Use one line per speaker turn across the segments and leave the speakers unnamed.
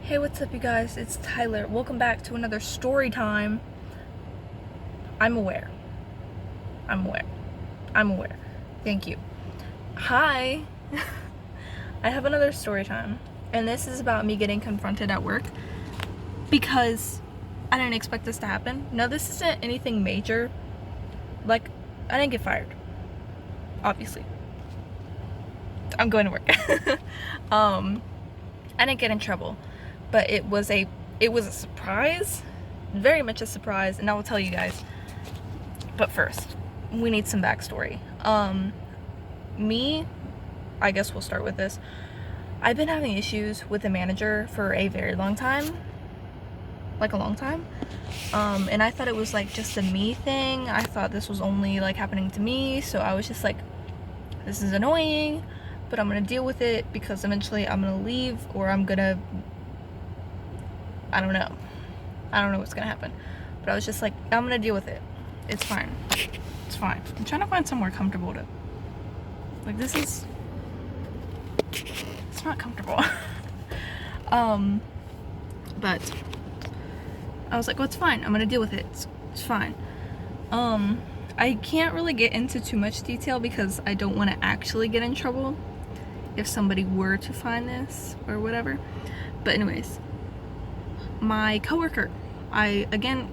Hey, what's up, you guys? It's Tyler. Welcome back to another story time. I'm aware. Thank you. Hi. I have another story time, and this is about me getting confronted at work because I didn't expect this to happen. No, this isn't anything major. Like, I didn't get fired. Obviously. I'm going to work. I didn't get in trouble. But it was a surprise, very much a surprise, and I will tell you guys. But first, we need some backstory. I guess we'll start with this. I've been having issues with the manager for a very long time, like a long time. And I thought it was like just a me thing. I thought this was only like happening to me, so I was just like, this is annoying, but I'm gonna deal with it because eventually I'm gonna leave, or I don't know what's gonna happen. But I was just like, I'm gonna deal with it. It's fine. I'm trying to find somewhere comfortable to, like, it's not comfortable. But I was like, well, it's fine. I'm gonna deal with it. It's fine. I can't really get into too much detail because I don't want to actually get in trouble if somebody were to find this or whatever. But anyways, my coworker, I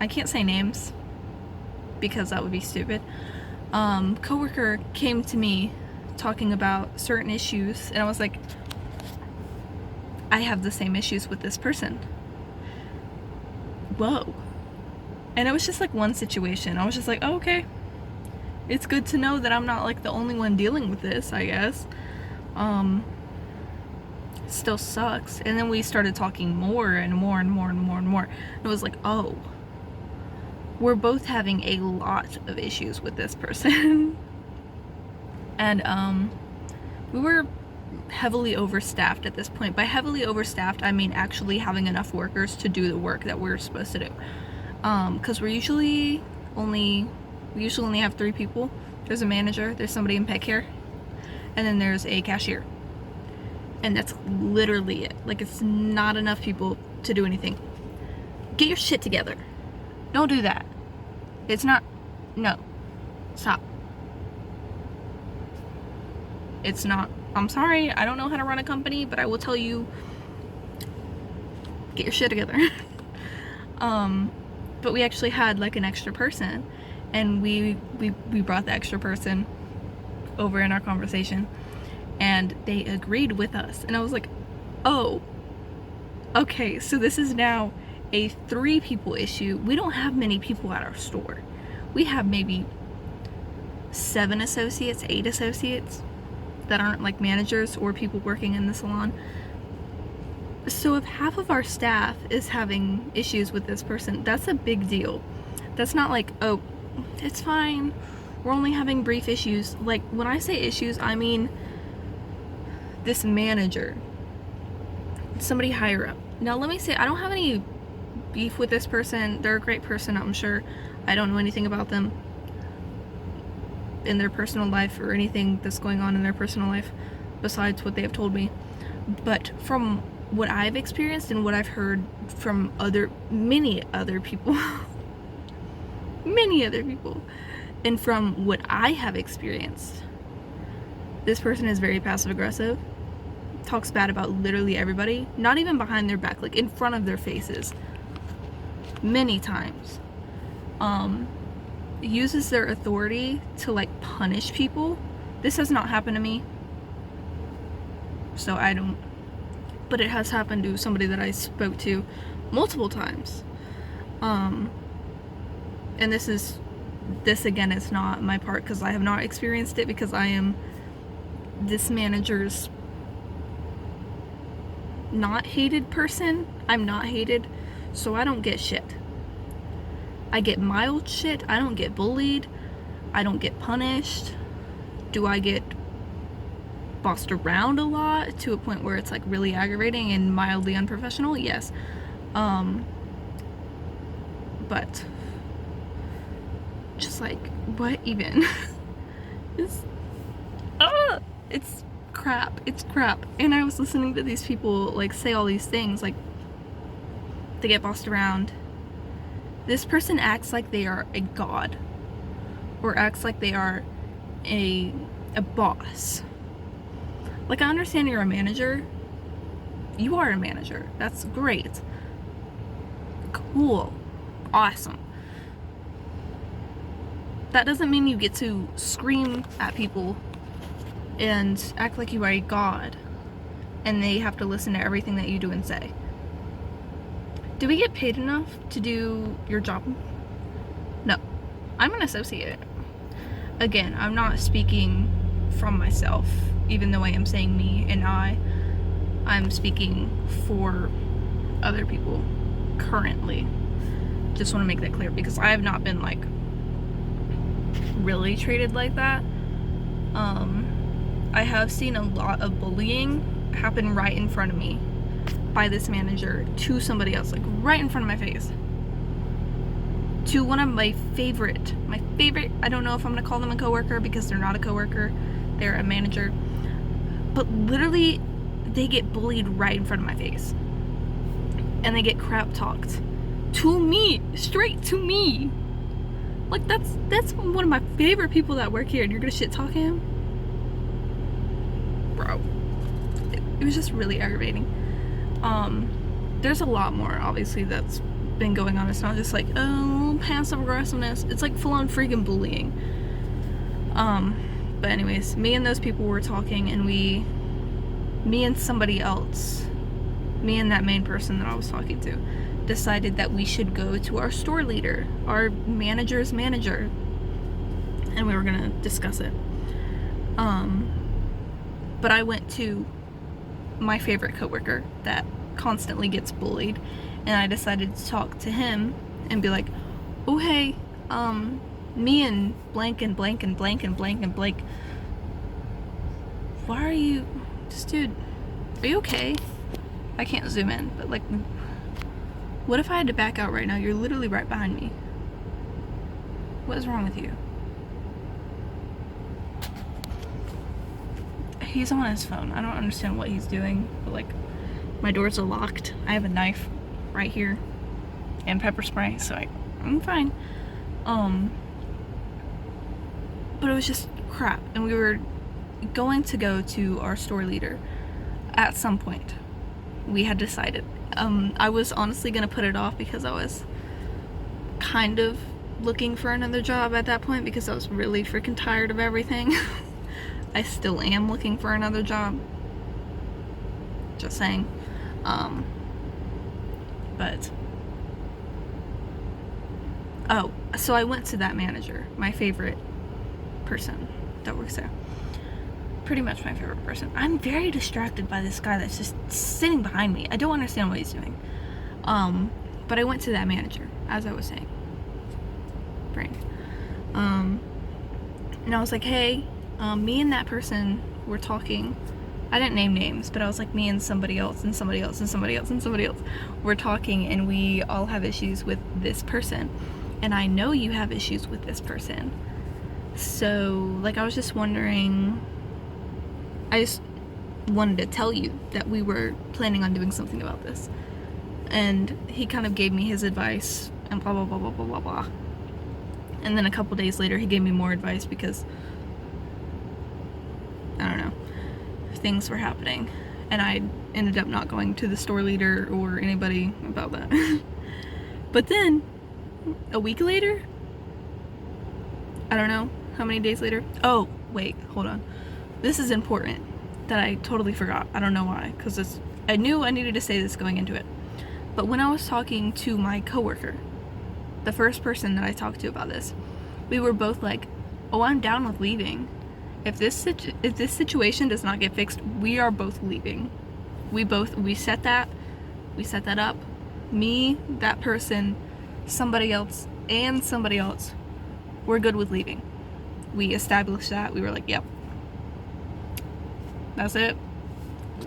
can't say names because that would be stupid. Coworker came to me talking about certain issues, and I was like, I have the same issues with this person. Whoa. And it was just like one situation. I was just like, oh, okay. It's good to know that I'm not like the only one dealing with this, I guess. Still sucks. And then we started talking more and more. And it was like, oh, we're both having a lot of issues with this person. And we were heavily overstaffed at this point. By heavily overstaffed, I mean actually having enough workers to do the work that we're supposed to do. Because we usually only have 3 people. There's a manager, there's somebody in pet care, and then there's a cashier. And that's literally it. Like, it's not enough people to do anything. Get your shit together. Don't do that. No. Stop. I'm sorry, I don't know how to run a company, but I will tell you, get your shit together. But we actually had like an extra person, and we brought the extra person over in our conversation, and they agreed with us. And I was like, oh, okay, so this is now a 3 people issue. We don't have many people at our store. We have maybe 7 associates, 8 associates that aren't like managers or people working in the salon. So if half of our staff is having issues with this person, that's a big deal. That's not like, oh, it's fine, we're only having brief issues. Like, when I say issues, I mean this manager, somebody higher up. Now let me say, I don't have any beef with this person. They're a great person, I'm sure. I don't know anything about them in their personal life or anything that's going on in their personal life besides what they have told me. But from what I've experienced and what I've heard from many other people, and from what I have experienced, this person is very passive aggressive, talks bad about literally everybody, not even behind their back, like in front of their faces, many times. Uses their authority to like punish people. This has not happened to me, so I don't, but it has happened to somebody that I spoke to multiple times. And this again is not my part because I have not experienced it, because I am this manager's not hated person. I'm not hated, so I don't get shit. I get mild shit. I don't get bullied. I don't get punished. Do I get bossed around a lot to a point where it's like really aggravating and mildly unprofessional? Yes. But just like, what even? It's crap. And I was listening to these people like say all these things, like They get bossed around. This person acts like they are a god, or acts like they are a boss. Like, I understand you're a manager. You are a manager. That's great. Cool. Awesome. That doesn't mean you get to scream at people and act like you are a god and they have to listen to everything that you do and say. Do we get paid enough to do your job? No. I'm an associate. Again, I'm not speaking from myself, even though I am saying me and I'm speaking for other people currently. Just want to make that clear, because I have not been, like, really treated like that. I have seen a lot of bullying happen right in front of me by this manager to somebody else, like right in front of my face. To one of my favorite, I don't know if I'm gonna call them a coworker because they're not a coworker, they're a manager, but literally they get bullied right in front of my face. And they get crap talked to me, straight to me. Like, that's one of my favorite people that work here, and you're gonna shit talk him? Bro. It was just really aggravating. There's a lot more, obviously, that's been going on. It's not just like, oh, passive aggressiveness. It's like full-on freaking bullying. But anyways, me and those people were talking, and me and somebody else, me and that main person that I was talking to, decided that we should go to our store leader, our manager's manager, and we were gonna discuss it. But I went to my favorite coworker that constantly gets bullied, and I decided to talk to him and be like, oh hey, me and blank and blank and blank and blank and blank, why are you, just dude, are you okay? I can't zoom in, but like, what if I had to back out right now? You're literally right behind me. What is wrong with you? He's on his phone. I don't understand what he's doing, but like, my doors are locked. I have a knife right here and pepper spray, so I'm fine. But it was just crap, and we were going to go to our store leader at some point. We had decided. I was honestly gonna put it off because I was kind of looking for another job at that point, because I was really freaking tired of everything. I still am looking for another job. Just saying. But oh, so I went to that manager, my favorite person that works there. Pretty much my favorite person. I'm very distracted by this guy that's just sitting behind me. I don't understand what he's doing. But I went to that manager, as I was saying. Brain. And I was like, hey, me and that person were talking. I didn't name names, but I was like, me and somebody else and somebody else and somebody else and somebody else were talking, and we all have issues with this person. And I know you have issues with this person. So, like, I was just wondering, I just wanted to tell you that we were planning on doing something about this. And he kind of gave me his advice and blah, blah, blah, blah, blah, blah, blah. And then a couple days later, he gave me more advice because, I don't know, things were happening. And I ended up not going to the store leader or anybody about that. But then, a week later, I don't know how many days later. Oh, wait, hold on. This is important that I totally forgot. I don't know why, because I knew I needed to say this going into it. But when I was talking to my coworker, the first person that I talked to about this, we were both like, oh, I'm down with leaving. If this situation does not get fixed, we are both leaving. We set that up. Me, that person, somebody else, and somebody else, we're good with leaving. We established that. We were like, yep. That's it.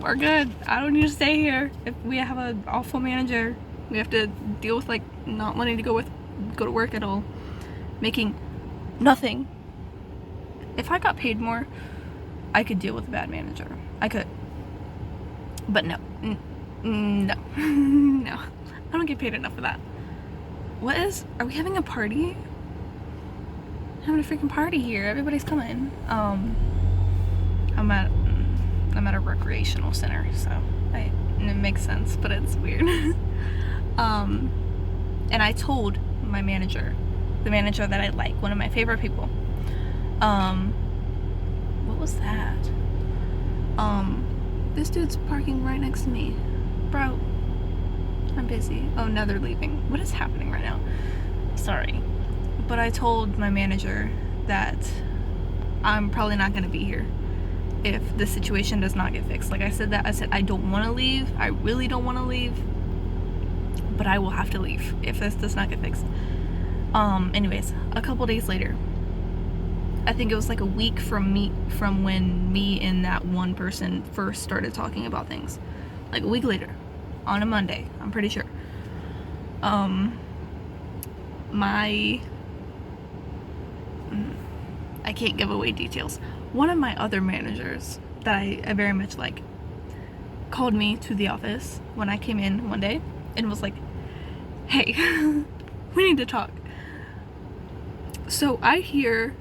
We're good. I don't need to stay here. If we have an awful manager, we have to deal with, like, not wanting to go to work at all, making nothing. If I got paid more, I could deal with a bad manager. I could. But no. No. No. don't get paid enough for that. Are we having a party? Having a freaking party here. Everybody's coming. I'm at a recreational center, so it makes sense, but it's weird. And I told my manager, the manager that I like, one of my favorite people. What was that? This dude's parking right next to me. Bro, I'm busy. Oh, now they're leaving. What is happening right now? Sorry. But I told my manager that I'm probably not going to be here if the situation does not get fixed. Like I said, I don't want to leave. I really don't want to leave. But I will have to leave if this does not get fixed. Anyways, a couple days later, I think it was like a week from when me and that one person first started talking about things. Like a week later, on a Monday, I'm pretty sure. I can't give away details. One of my other managers that I very much like called me to the office when I came in one day and was like, hey, we need to talk. So I hear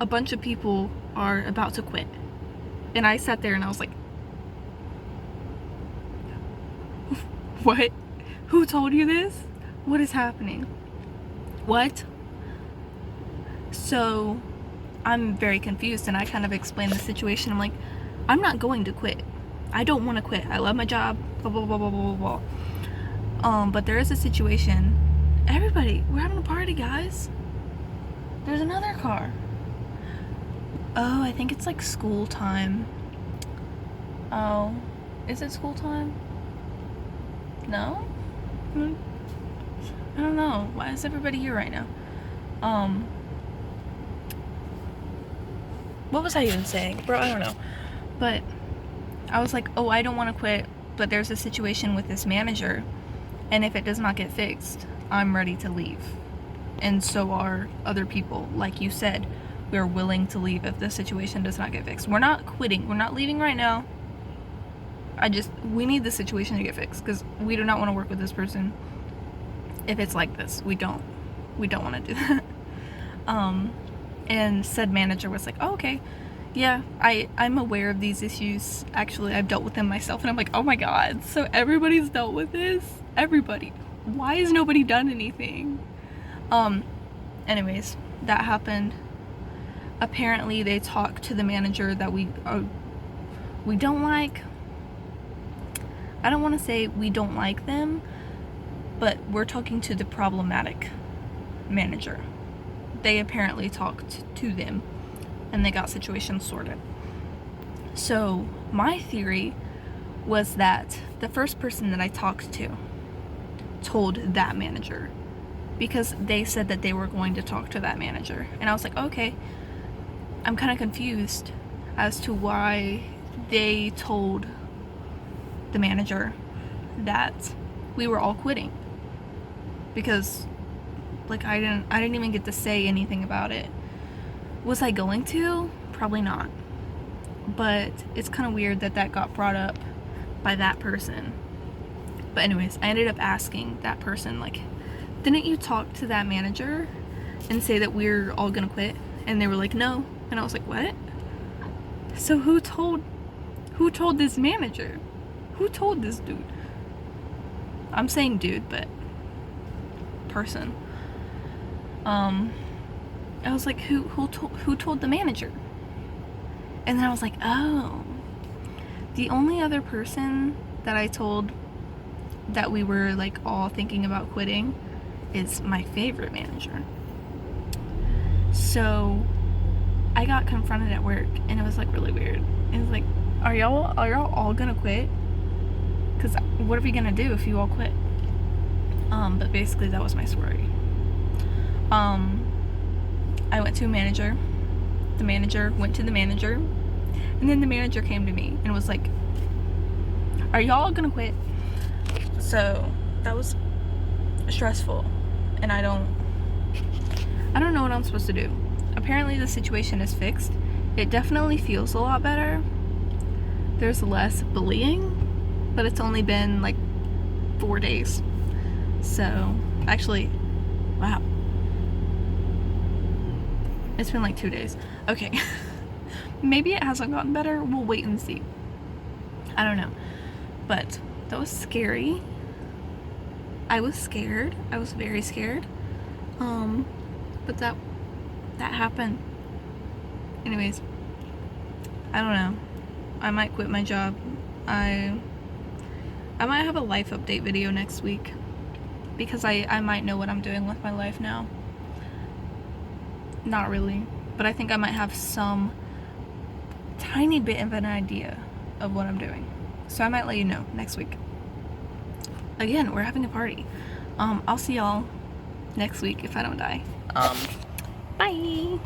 a bunch of people are about to quit. And I sat there and I was like, what? Who told you this? What is happening? What? So I'm very confused, and I kind of explained the situation. I'm like, I'm not going to quit. I don't want to quit. I love my job, blah, blah, blah, blah, blah, blah. But there is a situation. Everybody, we're having a party, guys. There's another car. Oh, I think it's like school time. Oh, is it school time? No? I don't know. Why is everybody here right now? What was I even saying? Bro, I don't know. But I was like, oh, I don't want to quit, but there's a situation with this manager, and if it does not get fixed, I'm ready to leave. And so are other people. Like you said, we're willing to leave if the situation does not get fixed. We're not quitting. We're not leaving right now. We need the situation to get fixed, because we do not want to work with this person if it's like this. We don't want to do that. And said manager was like, oh, okay, yeah, I'm aware of these issues. Actually, I've dealt with them myself. And I'm like, oh my god, so everybody's dealt with this? Everybody. Why has nobody done anything? Anyways, that happened. Apparently they talked to the manager that we don't like. I don't want to say we don't like them, but we're talking to the problematic manager. They apparently talked to them and they got situations sorted. So my theory was that the first person that I talked to told that manager, because they said that they were going to talk to that manager. And I was like, okay, I'm kind of confused as to why they told the manager that we were all quitting, because like I didn't even get to say anything about it. Was I going to? Probably not. But it's kind of weird that got brought up by that person. But anyways, I ended up asking that person, like, didn't you talk to that manager and say that we're all gonna quit? And they were like, no. And I was like, what? So who told this manager? Who told this dude? I'm saying dude, but person. I was like, who told the manager? And then I was like, oh, the only other person that I told that we were like all thinking about quitting is my favorite manager. So I got confronted at work, and it was like really weird. It was like, are y'all all gonna quit? Because what are we gonna do if you all quit? But basically that was my story. I went to a manager. The manager went to the manager, and then the manager came to me and was like, are y'all gonna quit? So that was stressful, and I don't know what I'm supposed to do. Apparently the situation is fixed. It definitely feels a lot better. There's less bullying, but it's only been like 4 days. So, actually, wow. It's been like 2 days. Okay. Maybe it hasn't gotten better. We'll wait and see. I don't know. But that was scary. I was scared. I was very scared. But that happened. Anyways, I don't know. I might quit my job. I might have a life update video next week because I might know what I'm doing with my life now. Not really, but I think I might have some tiny bit of an idea of what I'm doing. So I might let you know next week. Again, we're having a party. I'll see y'all next week if I don't die. Bye!